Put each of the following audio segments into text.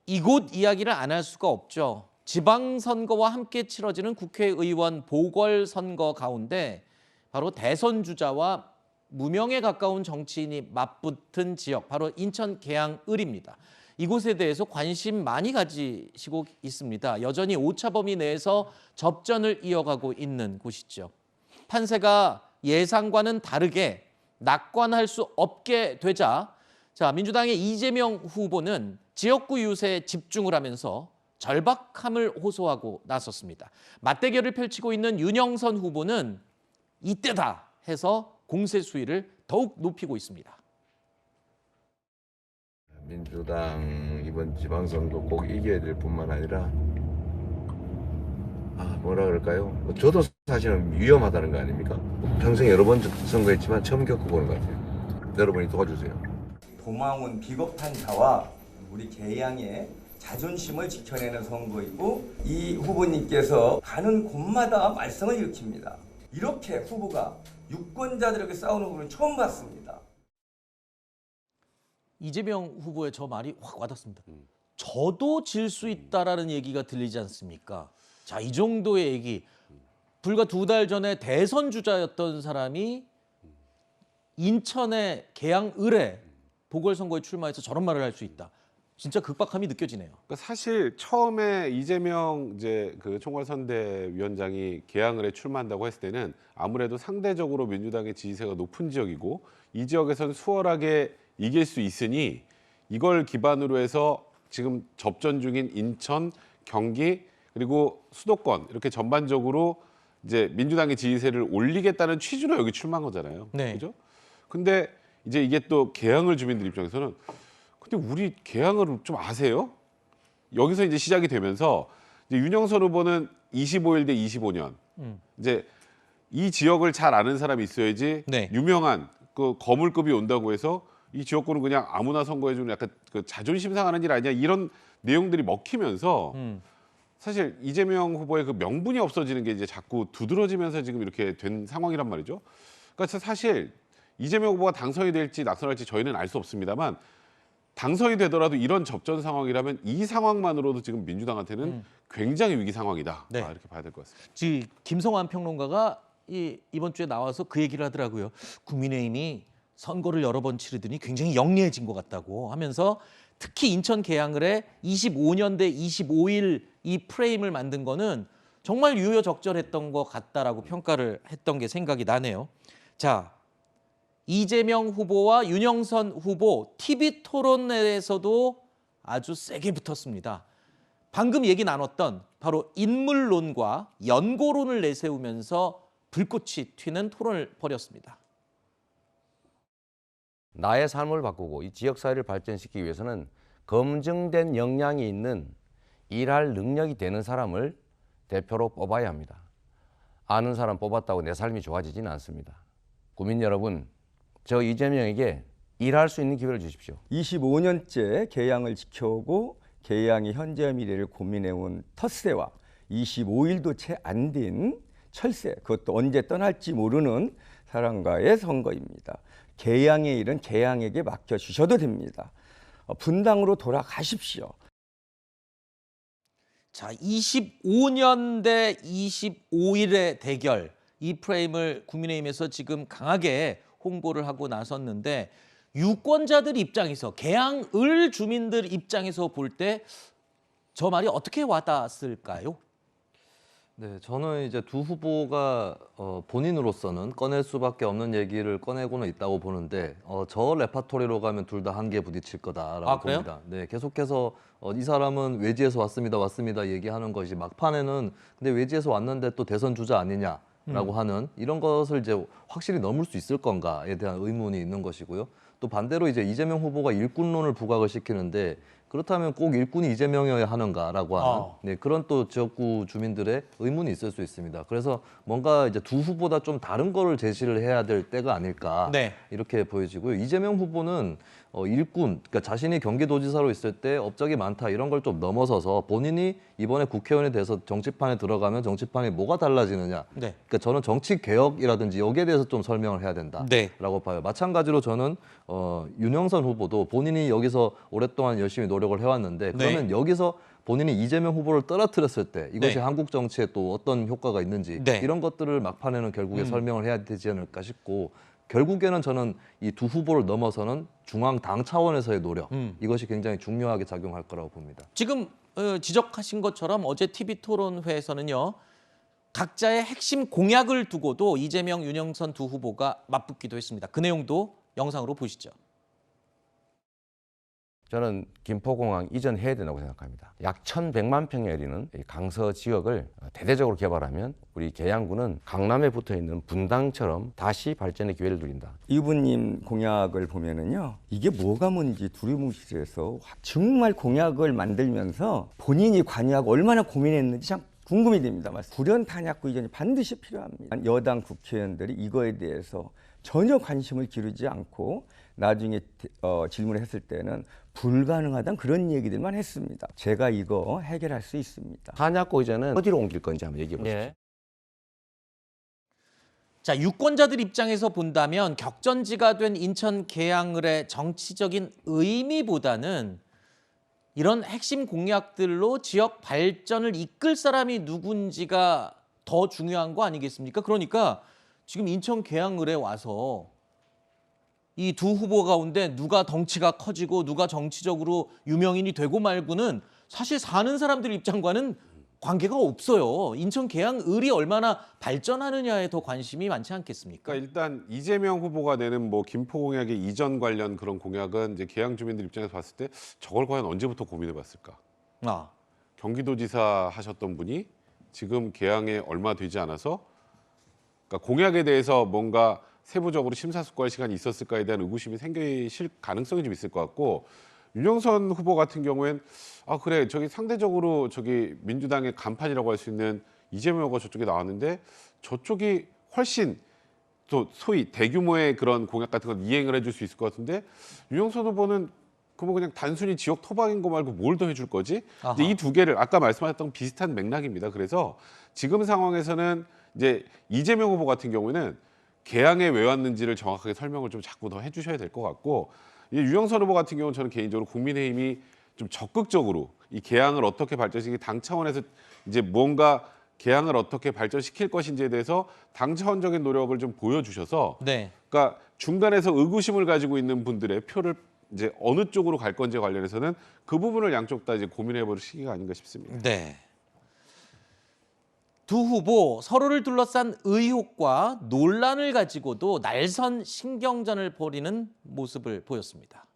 이곳 이야기를 안 할 수가 없죠. 지방선거와 함께 치러지는 국회의원 보궐선거 가운데 바로 대선 주자와 무명에 가까운 정치인이 맞붙은 지역, 바로 인천 계양을입니다. 이곳에 대해서 관심 많이 가지시고 있습니다. 여전히 오차범위 내에서 접전을 이어가고 있는 곳이죠. 판세가 예상과는 다르게 낙관할 수 없게 되자 민주당의 이재명 후보는 지역구 유세에 집중을 하면서 절박함을 호소하고 나섰습니다. 맞대결을 펼치고 있는 윤영선 후보는 이때다 해서 공세 수위를 더욱 높이고 있습니다. 민주당 이번 지방선거 꼭 이겨야 될 뿐만 아니라 뭐라 그럴까요? 저도 사실은 위험하다는 거 아닙니까? 평생 여러 번 선거했지만 처음 겪어보는 것 같아요. 여러분이 도와주세요. 도망온 비겁한 자와 우리 계양의 자존심을 지켜내는 선거이고, 이 후보님께서 가는 곳마다 말썽을 일으킵니다. 이렇게 후보가 유권자들에게 싸우는 후보는 처음 봤습니다. 이재명 후보의 저 말이 확 와닿습니다. 저도 질 수 있다라는 얘기가 들리지 않습니까? 자, 이 정도의 얘기. 불과 2달 전에 대선 주자였던 사람이 인천의 계양을에 보궐선거에 출마해서 저런 말을 할 수 있다. 진짜 극박함이 느껴지네요. 그러니까 사실 처음에 이재명 그 총괄선대위원장이 계양을에 출마한다고 했을 때는 아무래도 상대적으로 민주당의 지지세가 높은 지역이고, 이 지역에서는 수월하게 이길 수 있으니 이걸 기반으로 해서 지금 접전 중인 인천, 경기 그리고 수도권 이렇게 전반적으로 이제 민주당의 지지세를 올리겠다는 취지로 여기 출마한 거잖아요. 네. 그죠? 근데 이제 이게 또 계양을 주민들 입장에서는 근데 우리 계양을 좀 아세요? 여기서 이제 시작이 되면서 이제 윤영선 후보는 25일 대 25년. 이제 이 지역을 잘 아는 사람이 있어야지 네. 유명한 그 거물급이 온다고 해서 이 지역구는 그냥 아무나 선거해주는 약간 그 자존심 상하는 일 아니야, 이런 내용들이 먹히면서 사실 이재명 후보의 그 명분이 없어지는 게 이제 자꾸 두드러지면서 지금 이렇게 된 상황이란 말이죠. 그러니까 사실 이재명 후보가 당선이 될지 낙선할지 저희는 알 수 없습니다만, 당선이 되더라도 이런 접전 상황이라면 이 상황만으로도 지금 민주당한테는 굉장히 위기 상황이다. 네. 이렇게 봐야 될 것 같습니다. 지금 김성환 평론가가 이번 주에 나와서 그 얘기를 하더라고요. 국민의힘이 선거를 여러 번 치르더니 굉장히 영리해진 것 같다고 하면서, 특히 인천 계양을에 25년 대 25일 이 프레임을 만든 거는 정말 유효적절했던 것 같다라고 평가를 했던 게 생각이 나네요. 자, 이재명 후보와 윤영선 후보 TV 토론회에서도 아주 세게 붙었습니다. 방금 얘기 나눴던 바로 인물론과 연고론을 내세우면서 불꽃이 튀는 토론을 벌였습니다. 나의 삶을 바꾸고 이 지역사회를 발전시키기 위해서는 검증된 역량이 있는 일할 능력이 되는 사람을 대표로 뽑아야 합니다. 아는 사람 뽑았다고 내 삶이 좋아지지는 않습니다. 국민 여러분, 저 이재명에게 일할 수 있는 기회를 주십시오. 25년째 계양을 지켜오고 계양의 현재와 미래를 고민해온 텃세와 25일도 채 안 된 철새, 그것도 언제 떠날지 모르는 사람과의 선거입니다. 계양의 일은 계양에게 맡겨주셔도 됩니다. 분당으로 돌아가십시오. 자, 25년 대 25일의 대결, 이 프레임을 국민의힘에서 지금 강하게 홍보를 하고 나섰는데, 유권자들 입장에서, 계양을 주민들 입장에서 볼 때 저 말이 어떻게 와닿았을까요? 네, 저는 이제 두 후보가 본인으로서는 꺼낼 수밖에 없는 얘기를 꺼내고는 있다고 보는데, 저 레파토리로 가면 둘 다 한계에 부딪힐 거다라고 그래요? 봅니다. 네, 계속해서 이 사람은 외지에서 왔습니다 얘기하는 것이, 막판에는 근데 외지에서 왔는데 또 대선 주자 아니냐라고 하는 이런 것을 이제 확실히 넘을 수 있을 건가에 대한 의문이 있는 것이고요. 또 반대로 이제 이재명 후보가 일꾼론을 부각을 시키는데, 그렇다면 꼭 일꾼이 이재명이어야 하는가라고 하는 네, 그런 또 지역구 주민들의 의문이 있을 수 있습니다. 그래서 뭔가 이제 두 후보다 좀 다른 거를 제시를 해야 될 때가 아닐까, 네. 이렇게 보여지고요. 이재명 후보는 일꾼, 그러니까 자신이 경기도지사로 있을 때 업적이 많다 이런 걸 좀 넘어서서 본인이 이번에 국회의원이 돼서 정치판에 들어가면 정치판이 뭐가 달라지느냐. 네. 그러니까 저는 정치 개혁이라든지 여기에 대해서 좀 설명을 해야 된다라고 네. 봐요. 마찬가지로 저는 윤영선 후보도 본인이 여기서 오랫동안 열심히 노력 노력을 해왔는데 그러면 여기서 본인이 이재명 후보를 떨어뜨렸을 때 이것이 한국 정치에 또 어떤 효과가 있는지 이런 것들을 막판에는 결국에 설명을 해야 되지 않을까 싶고 결국에는 저는 이 두 후보를 넘어서는 중앙 당 차원에서의 노력 이것이 굉장히 중요하게 작용할 거라고 봅니다. 지금 지적하신 것처럼 어제 TV 토론회에서는요. 각자의 핵심 공약을 두고도 이재명, 윤영선 두 후보가 맞붙기도 했습니다. 그 내용도 영상으로 보시죠. 저는 김포공항 이전해야 된다고 생각합니다. 약 1,100만 평에 이르는 이 강서 지역을 대대적으로 개발하면 우리 계양구는 강남에 붙어있는 분당처럼 다시 발전의 기회를 누린다. 이분님 공약을 보면은요, 이게 뭐가 뭔지 두리뭉실해서 정말 공약을 만들면서 본인이 관여하고 얼마나 고민했는지 참 궁금이 됩니다. 불연 탄약구 이전이 반드시 필요합니다. 여당 국회의원들이 이거에 대해서 전혀 관심을 기르지 않고 나중에 질문을 했을 때는 불가능하다는 그런 얘기들만 했습니다. 제가 이거 해결할 수 있습니다. 탄약구 이전은 어디로 옮길 건지 한번 얘기해 보시죠. 자, 유권자들 입장에서 본다면 격전지가 된 인천 계양을의 정치적인 의미보다는 이런 핵심 공약들로 지역 발전을 이끌 사람이 누군지가 더 중요한 거 아니겠습니까? 그러니까 지금 인천 계양을에 와서 이 두 후보 가운데 누가 덩치가 커지고 누가 정치적으로 유명인이 되고 말고는 사실 사는 사람들 입장과는 관계가 없어요. 인천 계양을이 얼마나 발전하느냐에 더 관심이 많지 않겠습니까? 그러니까 일단 이재명 후보가 내는 뭐 김포공약의 이전 관련 그런 공약은 이제 계양 주민들 입장에서 봤을 때 저걸 과연 언제부터 고민해봤을까? 경기도지사 하셨던 분이 지금 계양에 얼마 되지 않아서 그러니까 공약에 대해서 뭔가 세부적으로 심사숙고할 시간이 있었을까에 대한 의구심이 생기실 가능성이 좀 있을 것 같고 윤영선 후보 같은 경우엔 그래 저기 상대적으로 저기 민주당의 간판이라고 할 수 있는 이재명 후보가 저쪽에 나왔는데 저쪽이 훨씬 또 소위 대규모의 그런 공약 같은 건 이행을 해줄 수 있을 것 같은데 윤영선 후보는 그뭐 그냥 단순히 지역 토박인 거 말고 뭘 더 해줄 거지? 이제 이 두 개를 아까 말씀하셨던 비슷한 맥락입니다. 그래서 지금 상황에서는 이제 이재명 후보 같은 경우에는 계양에 왜 왔는지를 정확하게 설명을 좀 자꾸 더 해주셔야 될 것 같고 이 유영선 후보 같은 경우는 저는 개인적으로 국민의힘이 좀 적극적으로 이 계양을 어떻게 발전시키기 당 차원에서 이제 뭔가 계양을 어떻게 발전시킬 것인지에 대해서 당 차원적인 노력을 좀 보여주셔서 그러니까 중간에서 의구심을 가지고 있는 분들의 표를 이제 어느 쪽으로 갈 건지 관련해서는 그 부분을 양쪽 다 이제 고민해볼 시기가 아닌가 싶습니다. 네. 두 후보 서로를 둘러싼 의혹과 논란을 가지고도 날선 신경전을 벌이는 모습을 보였습니다.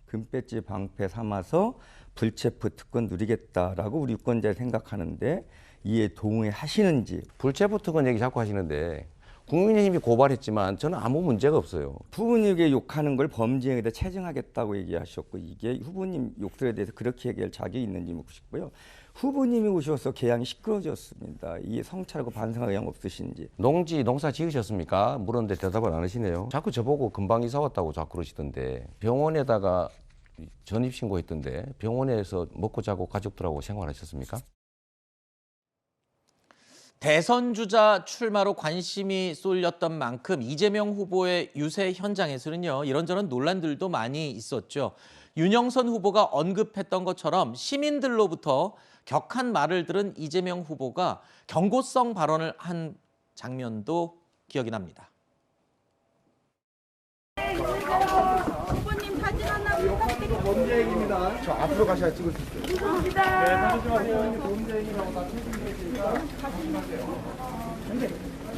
금배지 방패 삼아서 불체포 특권 누리겠다라고 우리 유권자들이 생각하는데 이에 동의하시는지. 불체포 특권 얘기 자꾸 하시는데 국민의힘이 고발했지만 저는 아무 문제가 없어요. 후보님에게 욕하는 걸 범죄에다 체증하겠다고 얘기하셨고 이게 후보님 욕설에 대해서 그렇게 얘기할 자격이 있는지 묻고 싶고요. 후보님이 오셔서 계양이 시끄러졌습니다. 이게 성찰하고 반성할 영 없으신지. 농사 지으셨습니까? 물었는데 대답을 안 하시네요. 자꾸 저보고 금방 이사 왔다고 자꾸 그러시던데 병원에다가 전입신고했던데 병원에서 먹고 자고 가족들하고 생활하셨습니까? 대선 주자 출마로 관심이 쏠렸던 만큼 이재명 후보의 유세 현장에서는요. 이런저런 논란들도 많이 있었죠. 윤영선 후보가 언급했던 것처럼 시민들로부터 격한 말을 들은 이재명 후보가 경고성 발언을 한 장면도 기억이 납니다. 후보님 사진 하나 부탁드립니다. 범죄행위입니다. 저 앞으로 가셔야 찍을 수 있어요. 감사합니다. 네, 사진 좀 하세요. 범죄행위라고 다 책임지니까 사진 하세요.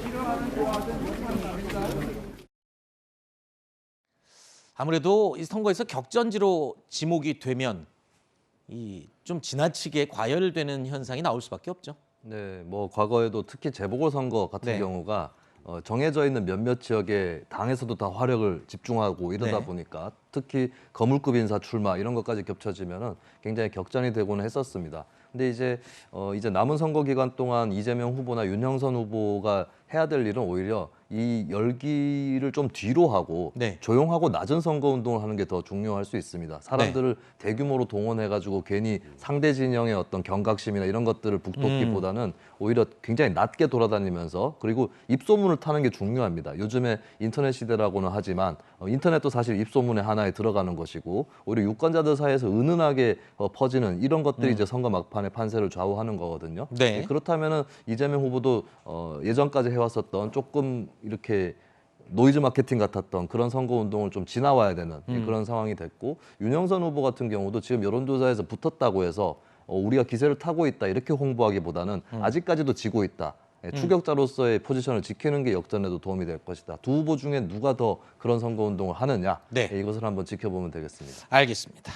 싫어하는 좋아하는 아무래도 이 선거에서 격전지로 지목이 되면 이 좀 지나치게 과열되는 현상이 나올 수밖에 없죠. 네, 뭐 과거에도 특히 재보궐선거 같은 경우가 정해져 있는 몇몇 지역에 당에서도 다 화력을 집중하고 이러다 보니까 특히 거물급 인사 출마 이런 것까지 겹쳐지면은 굉장히 격전이 되고는 했었습니다. 근데 이제 남은 선거 기간 동안 이재명 후보나 윤영선 후보가 해야 될 일은 오히려 이 열기를 좀 뒤로 하고 네. 조용하고 낮은 선거 운동을 하는 게 더 중요할 수 있습니다. 사람들을 대규모로 동원해가지고 괜히 상대 진영의 어떤 경각심이나 이런 것들을 북돋기보다는 오히려 굉장히 낮게 돌아다니면서 그리고 입소문을 타는 게 중요합니다. 요즘에 인터넷 시대라고는 하지만 인터넷도 사실 입소문의 하나에 들어가는 것이고 오히려 유권자들 사이에서 은은하게 퍼지는 이런 것들이 이제 선거 막판의 판세를 좌우하는 거거든요. 네. 그렇다면은 이재명 후보도 예전까지 해왔었던 조금 이렇게 노이즈 마케팅 같았던 그런 선거 운동을 좀 지나와야 되는 그런 상황이 됐고 윤영선 후보 같은 경우도 지금 여론조사에서 붙었다고 해서 우리가 기세를 타고 있다 이렇게 홍보하기보다는 아직까지도 지고 있다. 추격자로서의 포지션을 지키는 게 역전에도 도움이 될 것이다. 두 후보 중에 누가 더 그런 선거 운동을 하느냐 네. 이것을 한번 지켜보면 되겠습니다. 알겠습니다.